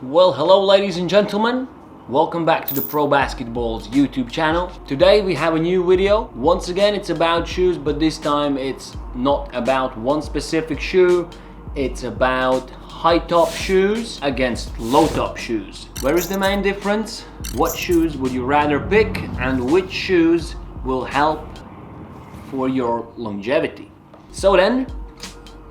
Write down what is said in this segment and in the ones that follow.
Well, hello ladies and gentlemen. Welcome back to the Pro Basketball's YouTube channel. Today we have a new video. Once again, it's about shoes, but this time it's not about one specific shoe. It's about high top shoes against low top shoes. Where is the main difference? What shoes would you rather pick, and which shoes will help for your longevity? So then,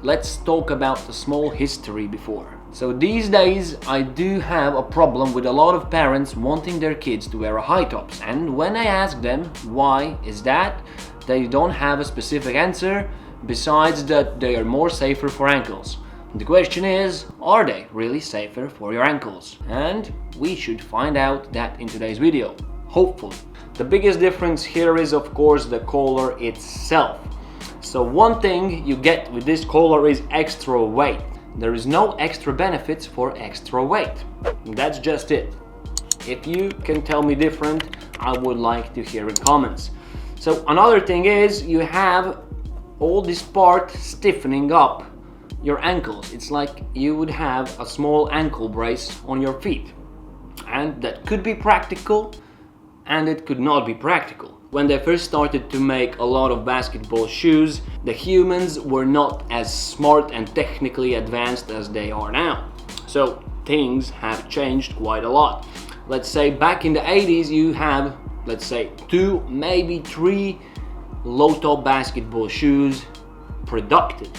let's talk about the small history before. So these days I do have a problem with a lot of parents wanting their kids to wear high tops, and when I ask them why is that, they don't have a specific answer besides that they are more safer for ankles. The question is, are they really safer for your ankles? And we should find out that in today's video, hopefully. The biggest difference here is of course the collar itself. So one thing you get with this collar is extra weight. There is no extra benefits for extra weight. That's just it. If you can tell me different, I would like to hear in comments. So another thing is you have all this part stiffening up your ankles. It's like you would have a small ankle brace on your feet. And that could be practical and it could not be practical. When they first started to make a lot of basketball shoes, the humans were not as smart and technically advanced as they are now. So things have changed quite a lot. Let's say back in the 80s you have, let's say, 2, maybe 3 low-top basketball shoes productive.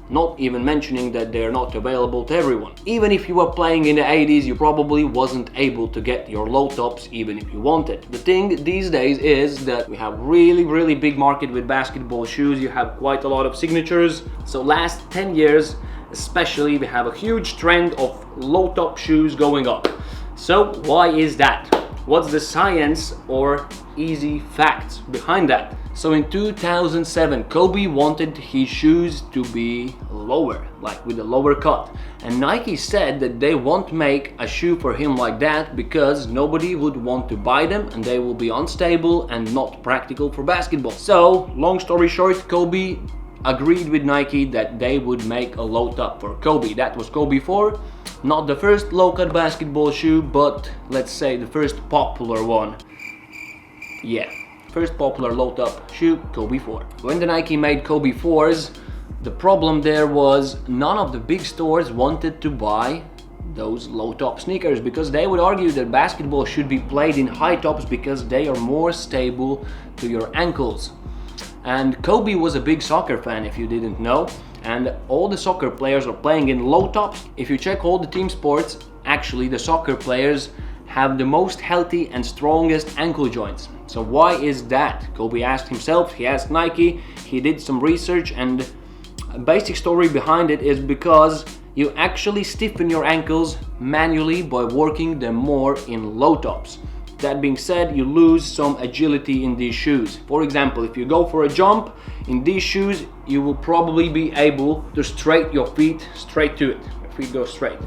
Not even mentioning that they're not available to everyone. Even if you were playing in the 80s, you probably wasn't able to get your low tops even if you wanted. The thing these days is that we have really big market with basketball shoes. You have quite a lot of signatures. So last 10 years especially, we have a huge trend of low top shoes going up. So why is that? What's the science or easy facts behind that? So in 2007, Kobe wanted his shoes to be lower, like with a lower cut. And Nike said that they won't make a shoe for him like that because nobody would want to buy them and they will be unstable and not practical for basketball. So, long story short, Kobe agreed with Nike that they would make a low top for Kobe. That was Kobe 4. Not the first low-cut basketball shoe, but let's say the first popular one. Yeah. First popular low-top shoe, Kobe 4. When the Nike made Kobe 4s, the problem there was none of the big stores wanted to buy those low-top sneakers because they would argue that basketball should be played in high tops because they are more stable to your ankles. And Kobe was a big soccer fan, if you didn't know, and all the soccer players are playing in low tops. If you check all the team sports, actually the soccer players have the most healthy and strongest ankle joints. So why is that? Kobe asked himself, he asked Nike, he did some research, and a basic story behind it is because you actually stiffen your ankles manually by working them more in low tops. That being said, you lose some agility in these shoes. For example, if you go for a jump in these shoes, you will probably be able to straight your feet straight to it. Your feet go straight.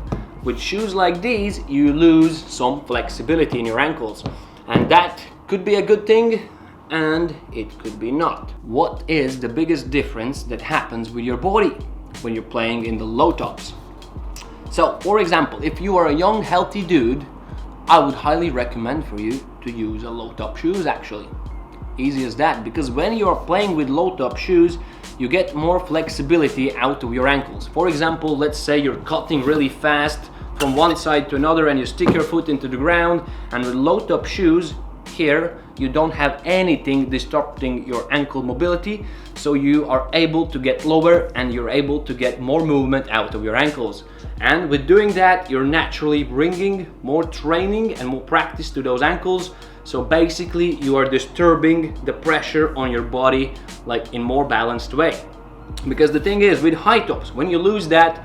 With shoes like these, you lose some flexibility in your ankles, and that could be a good thing and it could be not. What is the biggest difference that happens with your body when you're playing in the low tops? So, for example, if you are a young healthy dude, I would highly recommend for you to use a low top shoes actually. Easy as that, because when you are playing with low top shoes, you get more flexibility out of your ankles. For example, let's say you're cutting really fast from one side to another and you stick your foot into the ground, and with low top shoes here you don't have anything disrupting your ankle mobility, so you are able to get lower and you're able to get more movement out of your ankles. And with doing that, you're naturally bringing more training and more practice to those ankles. So basically you are disturbing the pressure on your body like in more balanced way. Because the thing is, with high tops, when you lose that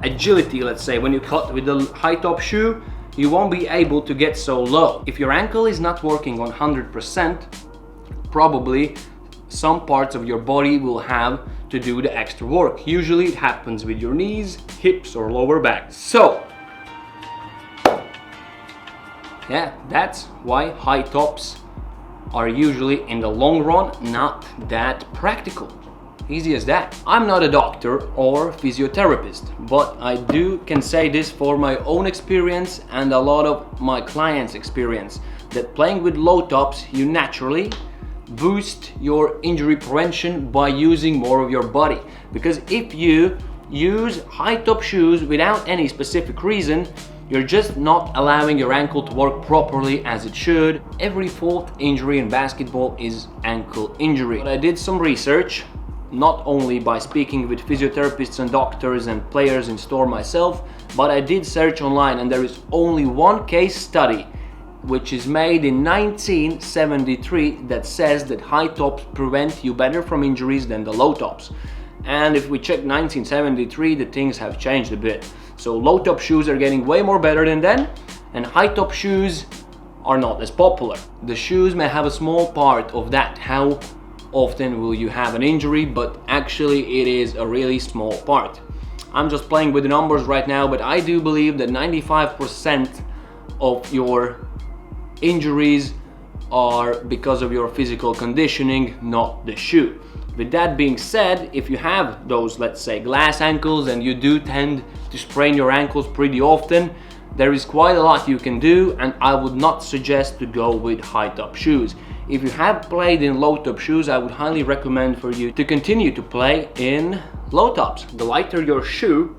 agility, let's say when you cut with the high top shoe, you won't be able to get so low. If your ankle is not working 100%, probably some parts of your body will have to do the extra work. Usually it happens with your knees, hips or lower back. So yeah, that's why high tops are usually in the long run not that practical. Easy as that. I'm not a doctor or physiotherapist, but I can say this for my own experience and a lot of my clients' experience, that playing with low tops, you naturally boost your injury prevention by using more of your body. Because if you use high top shoes without any specific reason, you're just not allowing your ankle to work properly as it should. Every fourth injury in basketball is ankle injury. But I did some research, not only by speaking with physiotherapists and doctors and players in store myself, but I did search online, and there is only one case study which is made in 1973 that says that high tops prevent you better from injuries than the low tops. And if we check 1973, the things have changed a bit. So low top shoes are getting way more better than then, and high top shoes are not as popular. The shoes may have a small part of that, how often will you have an injury, but actually it is a really small part. I'm just playing with the numbers right now, but I do believe that 95% of your injuries are because of your physical conditioning, not the shoe. With that being said, if you have those, let's say, glass ankles, and you do tend to sprain your ankles pretty often, there is quite a lot you can do, and I would not suggest to go with high top shoes. If you have played in low top shoes, I would highly recommend for you to continue to play in low tops. The lighter your shoe,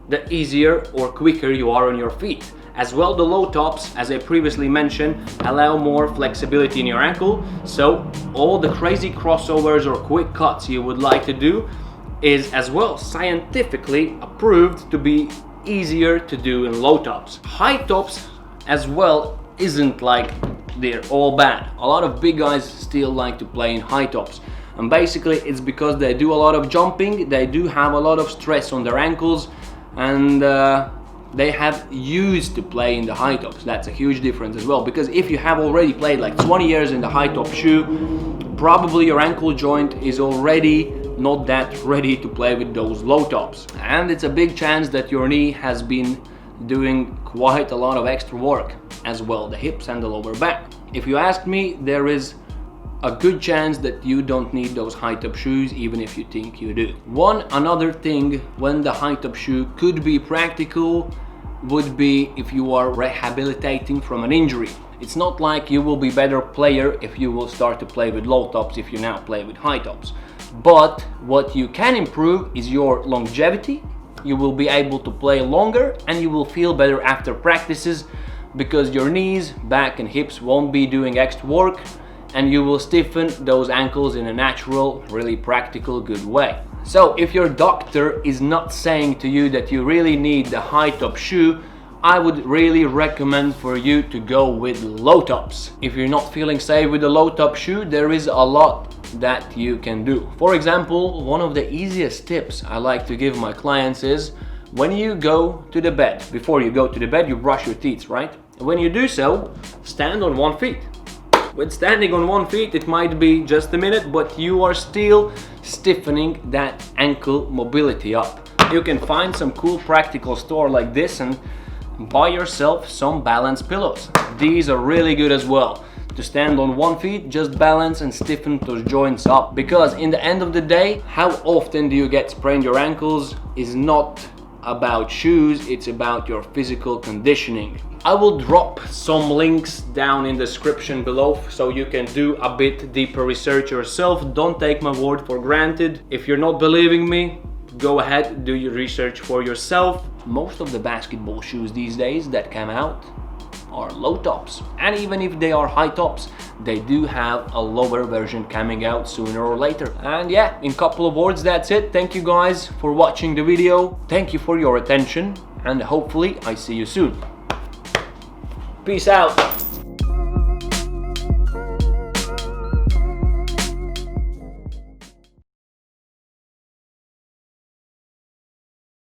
the easier or quicker you are on your feet. As well, the low tops, as I previously mentioned, allow more flexibility in your ankle, so all the crazy crossovers or quick cuts you would like to do is as well scientifically approved to be easier to do in low tops. High tops as well isn't like they're all bad. A lot of big guys still like to play in high tops, and basically it's because they do a lot of jumping, they do have a lot of stress on their ankles, and they have used to play in the high tops. That's a huge difference as well, because if you have already played like 20 years in the high top shoe, probably your ankle joint is already not that ready to play with those low tops, and it's a big chance that your knee has been doing quite a lot of extra work as well, the hips and the lower back. If you ask me, there is a good chance that you don't need those high top shoes, even if you think you do. Another thing when the high top shoe could be practical would be if you are rehabilitating from an injury. It's not like you will be better player if you will start to play with low tops if you now play with high tops. But what you can improve is your longevity. You will be able to play longer, and you will feel better after practices, because your knees, back and hips won't be doing extra work, and you will stiffen those ankles in a natural, really practical, good way. So if your doctor is not saying to you that you really need the high top shoe, I would really recommend for you to go with low tops. If you're not feeling safe with the low top shoe, there is a lot that you can do. For example, one of the easiest tips I like to give my clients is when you go to the bed, before you go to the bed, you brush your teeth, right? When you do so, stand on one foot. With standing on one foot, it might be just a minute, but you are still stiffening that ankle mobility up. You can find some cool practical store like this and buy yourself some balance pillows. These are really good as well. To stand on one foot, just balance and stiffen those joints up, because in the end of the day, how often do you get sprained your ankles is not about shoes, it's about your physical conditioning. I will drop some links down in the description below so you can do a bit deeper research yourself. Don't take my word for granted. If you're not believing me, go ahead, do your research for yourself. Most of the basketball shoes these days that come out are low tops, and even if they are high tops, they do have a lower version coming out sooner or later. And yeah, in a couple of words, that's it. Thank you guys for watching the video. Thank you for your attention, and hopefully I see you soon. Peace out.